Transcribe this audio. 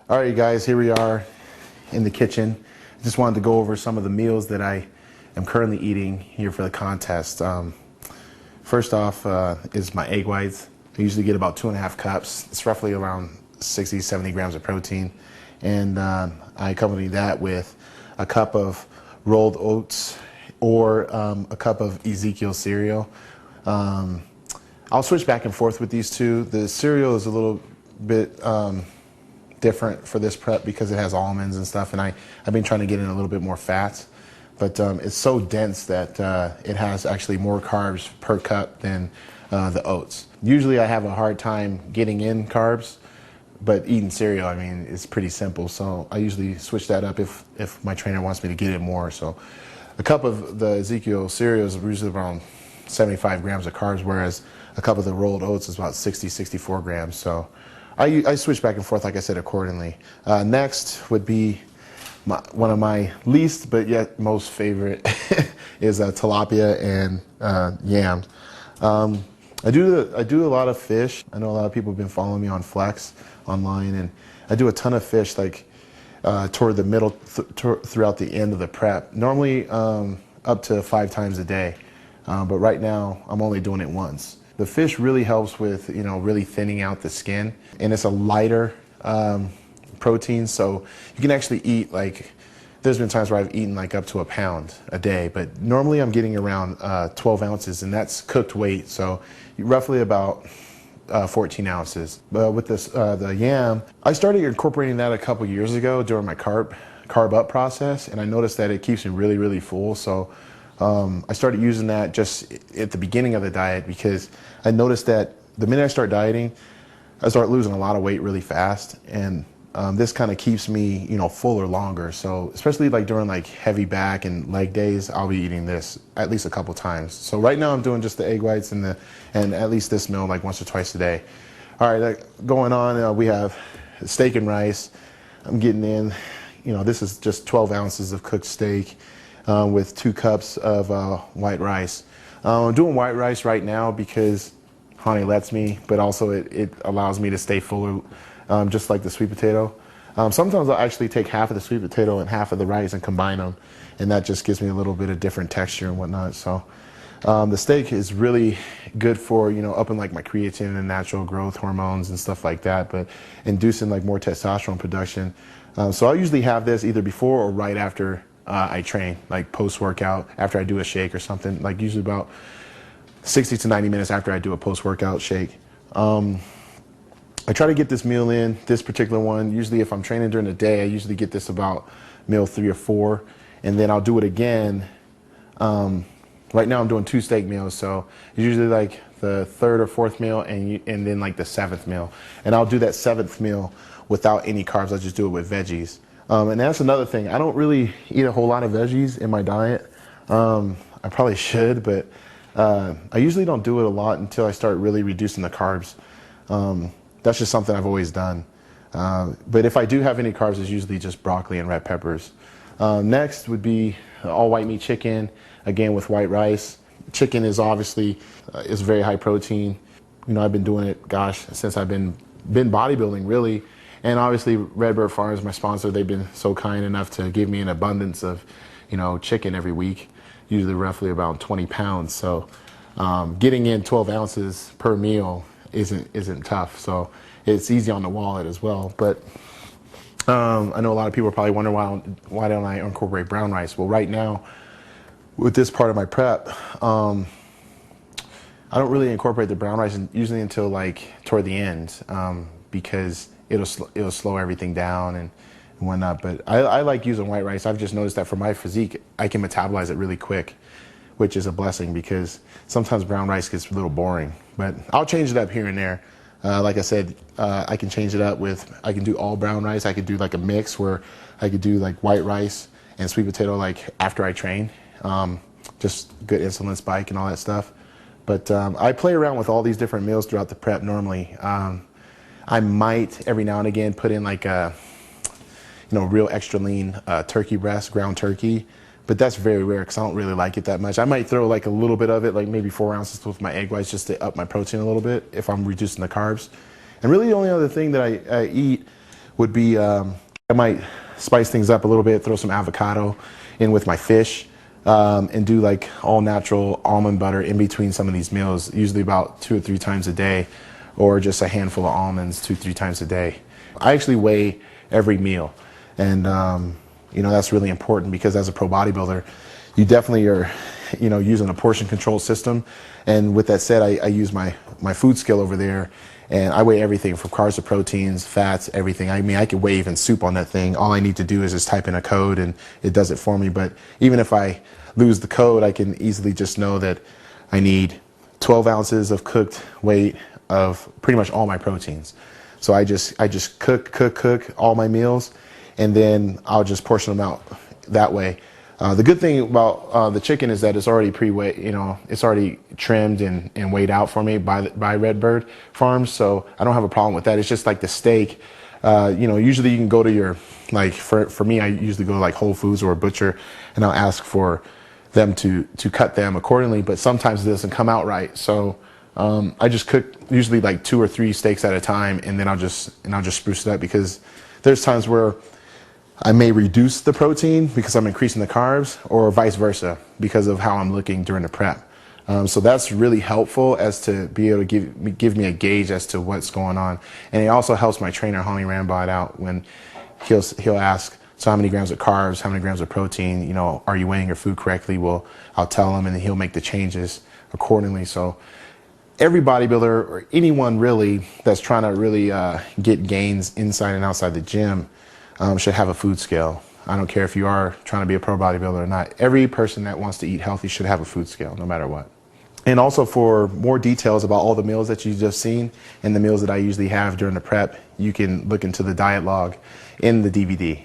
All right, guys, here we are in the kitchen. I just wanted to go over some of the meals that I am currently eating here for the contest. First off is my egg whites. I usually get about 2.5 cups. It's roughly around 60, 70 grams of protein. And I accompany that with a cup of rolled oats or a cup of Ezekiel cereal. I'll switch back and forth with these two. The cereal is a little bit different for this prep because it has almonds and stuff, and I've been trying to get in a little bit more fats, but it's so dense that it has actually more carbs per cup than the oats. Usually I have a hard time getting in carbs, but eating cereal, I mean, it's pretty simple, so I usually switch that up if my trainer wants me to get in more. So a cup of the Ezekiel cereal is usually around 75 grams of carbs, whereas a cup of the rolled oats is about 60, 64 grams. So I switch back and forth, like I said, accordingly. Next would be one of my least but yet most favorite is tilapia and yams. I do a lot of fish. I know a lot of people have been following me on Flex online, and I do a ton of fish, like toward the middle throughout the end of the prep. Normally up to 5 times a day, but right now I'm only doing it once. The fish really helps with, really thinning out the skin, and it's a lighter protein, so you can actually eat, like, there's been times where I've eaten like up to 1 pound a day, but normally I'm getting around 12 ounces, and that's cooked weight, so roughly about 14 ounces. But with this, the yam, I started incorporating that a couple years ago during my carb up process, and I noticed that it keeps me really, really full. So I started using that just at the beginning of the diet because I noticed that the minute I start dieting, I start losing a lot of weight really fast, and this kind of keeps me, fuller longer. So especially like during like heavy back and leg days, I'll be eating this at least a couple times. So right now I'm doing just the egg whites and at least this meal like once or twice a day. All right, going on, we have steak and rice. I'm getting in, this is just 12 ounces of cooked steak with 2 cups of white rice. I'm doing white rice right now because Honey lets me, but also it allows me to stay fuller, just like the sweet potato. Sometimes I'll actually take half of the sweet potato and half of the rice and combine them, and that just gives me a little bit of different texture and whatnot. So the steak is really good for, upping like my creatine and natural growth hormones and stuff like that, but inducing like more testosterone production. So I'll usually have this either before or right after I train, like post-workout, after I do a shake or something, like usually about 60 to 90 minutes after I do a post-workout shake. I try to get this meal in, this particular one. Usually if I'm training during the day, I usually get this about meal 3 or 4, and then I'll do it again. Right now I'm doing 2 steak meals, so it's usually like the 3rd or 4th meal and then like the 7th meal. And I'll do that 7th meal without any carbs. I'll just do it with veggies. And that's another thing. I don't really eat a whole lot of veggies in my diet. I probably should, but I usually don't do it a lot until I start really reducing the carbs. That's just something I've always done. But if I do have any carbs, it's usually just broccoli and red peppers. Next would be all white meat chicken, again with white rice. Chicken is obviously is very high protein. I've been doing it, since I've been bodybuilding, really. And obviously Redbird Farms, my sponsor, they've been so kind enough to give me an abundance of, chicken every week, usually roughly about 20 pounds. So getting in 12 ounces per meal isn't tough. So it's easy on the wallet as well. But I know a lot of people are probably wondering why don't I incorporate brown rice? Well, right now with this part of my prep, I don't really incorporate the brown rice usually until like toward the end, because it'll slow everything down and whatnot. But I like using white rice. I've just noticed that for my physique, I can metabolize it really quick, which is a blessing because sometimes brown rice gets a little boring. But I'll change it up here and there. Like I said, I can change it up I can do all brown rice. I could do like a mix where I could do like white rice and sweet potato like after I train. Just good insulin spike and all that stuff. But I play around with all these different meals throughout the prep normally. I might every now and again put in like a real extra lean turkey breast, ground turkey, but that's very rare because I don't really like it that much. I might throw like a little bit of it, like maybe 4 ounces with my egg whites just to up my protein a little bit if I'm reducing the carbs. And really the only other thing that I eat would be I might spice things up a little bit, throw some avocado in with my fish, and do like all natural almond butter in between some of these meals, usually about 2 or 3 times a day, or just a handful of almonds 2 or 3 times a day. I actually weigh every meal, and you know, that's really important because as a pro bodybuilder, you definitely are, you know, using a portion control system. And with that said, I use my food scale over there, and I weigh everything from carbs to proteins, fats, everything. I mean, I could weigh even soup on that thing. All I need to do is just type in a code and it does it for me. But even if I lose the code, I can easily just know that I need 12 ounces of cooked weight of pretty much all my proteins. So I just cook all my meals, and then I'll just portion them out that way. The good thing about the chicken is that it's already pre-weighed, you know, it's already trimmed and weighed out for me by Redbird Farms, so I don't have a problem with that. It's just like the steak, you know, usually you can go to your, like for me, I usually go to like Whole Foods or a butcher, and I'll ask for them to cut them accordingly, but sometimes it doesn't come out right. So I just cook usually like 2 or 3 steaks at a time, and then I'll just spruce it up, because there's times where I may reduce the protein because I'm increasing the carbs, or vice versa because of how I'm looking during the prep. So that's really helpful as to be able to give me a gauge as to what's going on. And it also helps my trainer, Holly Rambod, out when he'll ask, so how many grams of carbs, how many grams of protein, you know, are you weighing your food correctly? Well, I'll tell him, and then he'll make the changes accordingly. So every bodybuilder, or anyone really that's trying to really get gains inside and outside the gym, should have a food scale. I don't care if you are trying to be a pro bodybuilder or not. Every person that wants to eat healthy should have a food scale, no matter what. And also, for more details about all the meals that you've just seen and the meals that I usually have during the prep, you can look into the diet log in the DVD.